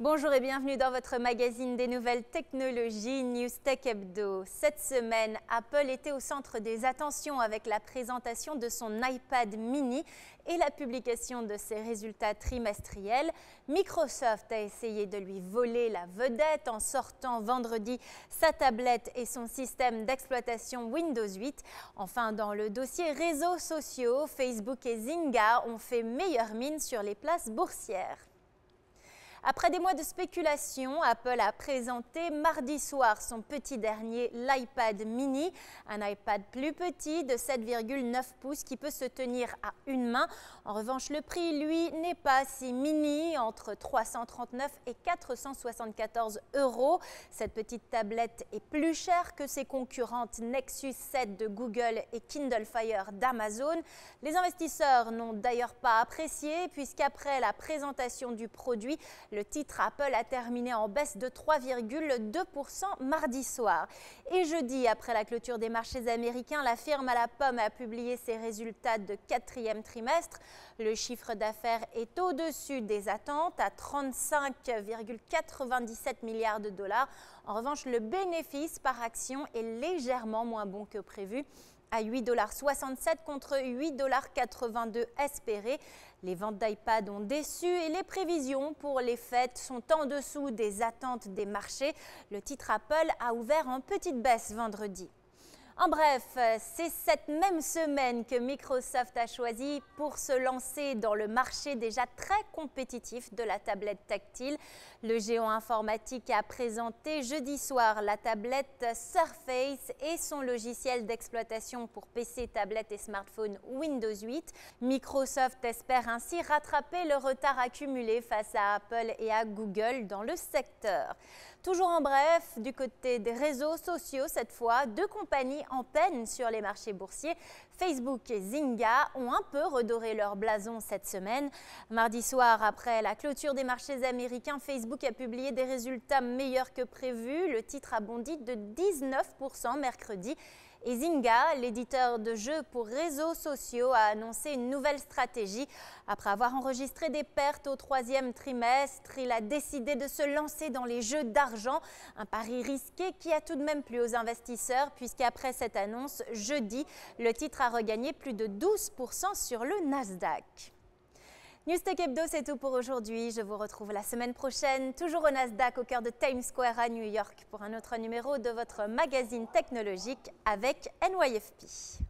Bonjour et bienvenue dans votre magazine des nouvelles technologies News Tech Hebdo. Cette semaine, Apple était au centre des attentions avec la présentation de son iPad mini et la publication de ses résultats trimestriels. Microsoft a essayé de lui voler la vedette en sortant vendredi sa tablette et son système d'exploitation Windows 8. Enfin, dans le dossier réseaux sociaux, Facebook et Zynga ont fait meilleure mine sur les places boursières. Après des mois de spéculation, Apple a présenté mardi soir son petit dernier, l'iPad mini, un iPad plus petit de 7,9 pouces qui peut se tenir à une main. En revanche, le prix, lui, n'est pas si mini, entre 339 et 474 €. Cette petite tablette est plus chère que ses concurrentes Nexus 7 de Google et Kindle Fire d'Amazon. Les investisseurs n'ont d'ailleurs pas apprécié puisqu'après la présentation du produit, le titre Apple a terminé en baisse de 3,2% mardi soir. Et jeudi, après la clôture des marchés américains, la firme à la pomme a publié ses résultats de quatrième trimestre. Le chiffre d'affaires est au-dessus des attentes à 35,97 milliards de dollars. En revanche, le bénéfice par action est légèrement moins bon que prévu, à 8,67 $ contre 8,82 $ espérés. Les ventes d'iPad ont déçu et les prévisions pour les fêtes sont en dessous des attentes des marchés. Le titre Apple a ouvert en petite baisse vendredi. En bref, c'est cette même semaine que Microsoft a choisi pour se lancer dans le marché déjà très compétitif de la tablette tactile. Le géant informatique a présenté jeudi soir la tablette Surface et son logiciel d'exploitation pour PC, tablette et smartphone Windows 8. Microsoft espère ainsi rattraper le retard accumulé face à Apple et à Google dans le secteur. Toujours en bref, du côté des réseaux sociaux cette fois, deux compagnies en peine sur les marchés boursiers, Facebook et Zynga, ont un peu redoré leur blason cette semaine. Mardi soir, après la clôture des marchés américains, Facebook a publié des résultats meilleurs que prévu. Le titre a bondi de 19% mercredi. Et Zynga, l'éditeur de jeux pour réseaux sociaux, a annoncé une nouvelle stratégie. Après avoir enregistré des pertes au troisième trimestre, il a décidé de se lancer dans les jeux d'argent, un pari risqué qui a tout de même plu aux investisseurs puisqu'après cette annonce, jeudi, le titre a regagné plus de 12% sur le Nasdaq. News Tech Hebdo, c'est tout pour aujourd'hui. Je vous retrouve la semaine prochaine, toujours au Nasdaq, au cœur de Times Square à New York, pour un autre numéro de votre magazine technologique avec NYFP.